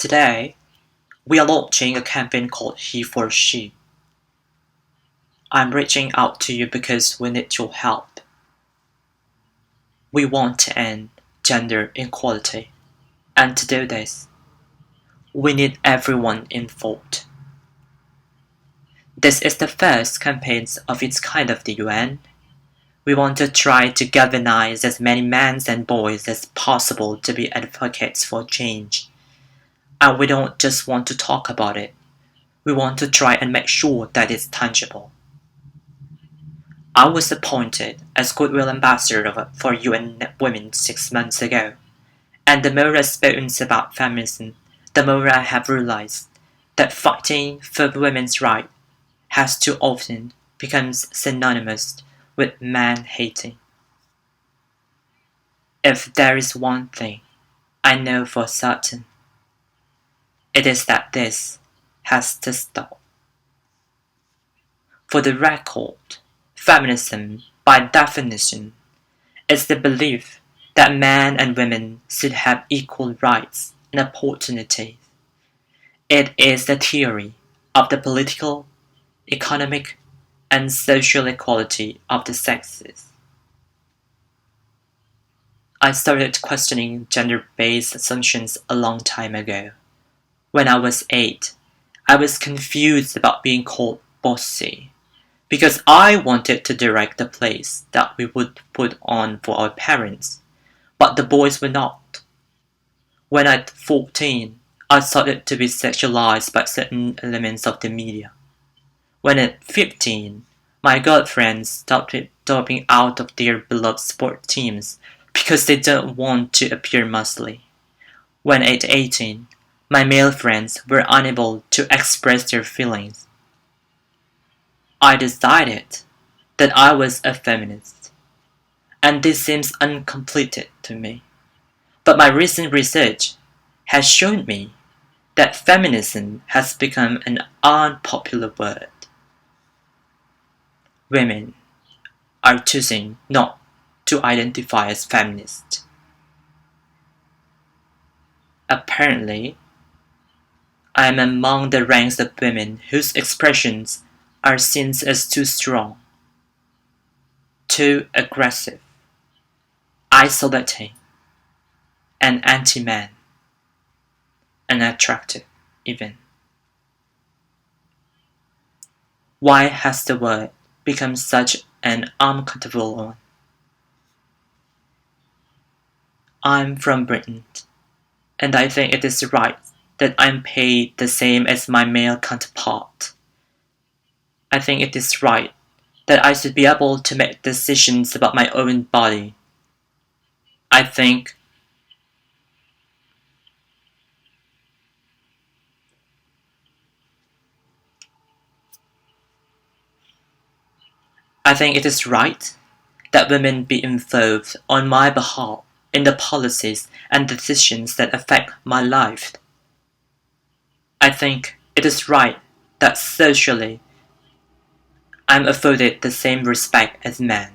Today, we are launching a campaign called He for She. I'm reaching out to you because we need your help. We want to end gender inequality, and to do this, we need everyone involved. This is the first campaign of its kind of the UN. We want to try to galvanize as many men and boys as possible to be advocates for change. And we don't just want to talk about it. We want to try and make sure that it's tangible. I was appointed as Goodwill Ambassador for UN Women 6 months ago, and the more I've spoken about feminism, the more I have realized that fighting for women's rights has too often become synonymous with man-hating. If there is one thing I know for certain, it is that this has to stop. For the record, feminism, by definition, is the belief that men and women should have equal rights and opportunities. It is the theory of the political, economic, and social equality of the sexes. I started questioning gender-based assumptions a long time ago. When I was 8, I was confused about being called bossy, because I wanted to direct the plays that we would put on for our parents, but the boys were not. When at 14, I started to be sexualized by certain elements of the media. When at 15, my girlfriends stopped dropping out of their beloved sport teams because they don't want to appear muscly. When at 18, my male friends were unable to express their feelings. I decided that I was a feminist, and this seems uncompleted to me. But my recent research has shown me that feminism has become an unpopular word. Women are choosing not to identify as feminist. Apparently, I am among the ranks of women whose expressions are seen as too strong, too aggressive, isolating, and anti-man, unattractive even. Why has the word become such an uncomfortable one? I'm from Britain, and I think it is right that I'm paid the same as my male counterpart. I think it is right that I should be able to make decisions about my own body. I think it is right that women be involved on my behalf in the policies and decisions that affect my life. I think it is right that socially I'm afforded the same respect as men.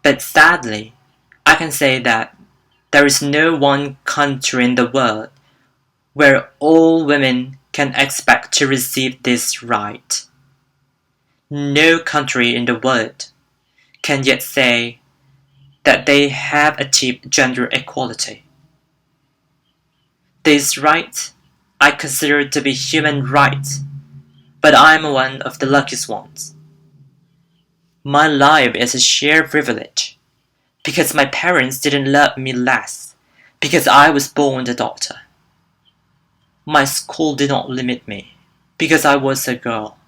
But sadly, I can say that there is no one country in the world where all women can expect to receive this right. No country in the world can yet say that they have achieved gender equality. These rights I consider to be human rights, but I'm one of the luckiest ones. My life is a shared privilege, because my parents didn't love me less, because I was born a daughter. My school did not limit me, because I was a girl.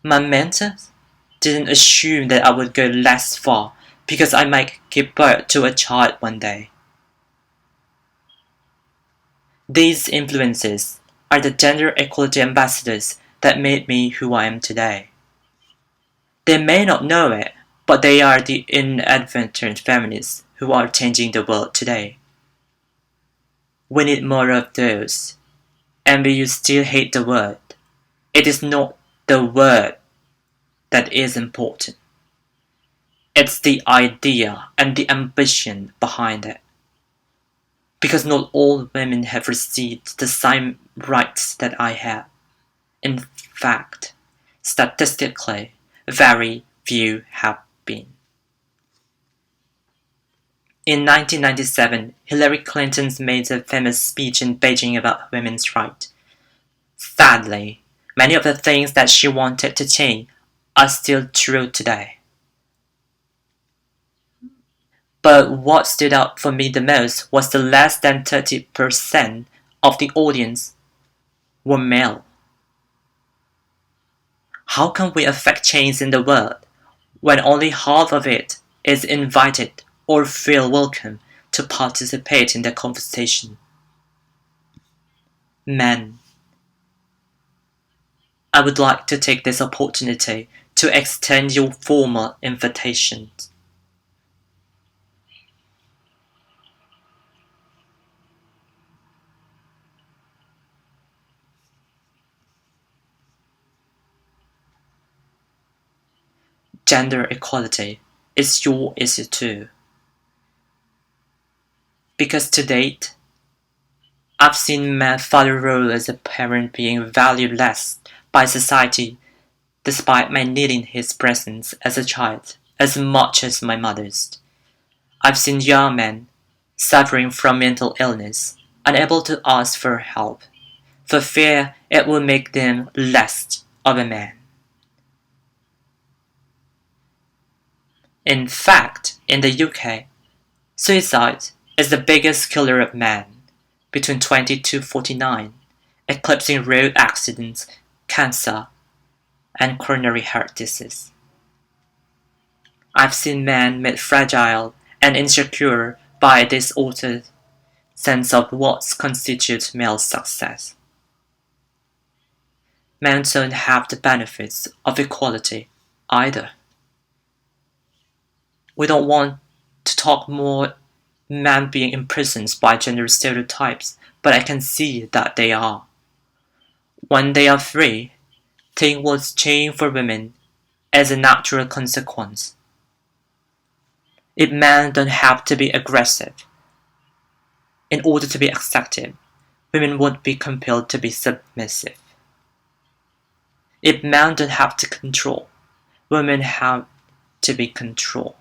My mentors didn't assume that I would go less far, because I might give birth to a child one day. These influences are the gender equality ambassadors that made me who I am today. They may not know it, but they are the inadvertent feminists who are changing the world today. We need more of those. And will you still hate the word? It is not the word that is important. It's the idea and the ambition behind it. because not all women have received the same rights that I have. In fact, statistically, very few have been. In 1997, Hillary Clinton made a famous speech in Beijing about women's rights. Sadly, many of the things that she wanted to change are still true today. But what stood out for me the most was the less than 30% of the audience were male. How can we affect change in the world when only half of it is invited or feel welcome to participate in the conversation? Men, I would like to take this opportunity to extend you formal invitations. Gender equality is your issue too. Because to date, I've seen my father's role as a parent being valued less by society despite my needing his presence as a child as much as my mother's. I've seen young men suffering from mental illness, unable to ask for help, for fear it will make them less of a man. In fact, in the UK, suicide is the biggest killer of men between 20 to 49, eclipsing road accidents, cancer, and coronary heart disease. I've seen men made fragile and insecure by this altered sense of what constitutes male success. Men don't have the benefits of equality either. We don't want to talk more men being imprisoned by gender stereotypes, but I can see that they are. When they are free, things will change for women as a natural consequence. If men don't have to be aggressive in order to be accepted, women won't be compelled to be submissive. If men don't have to control, women have to be controlled.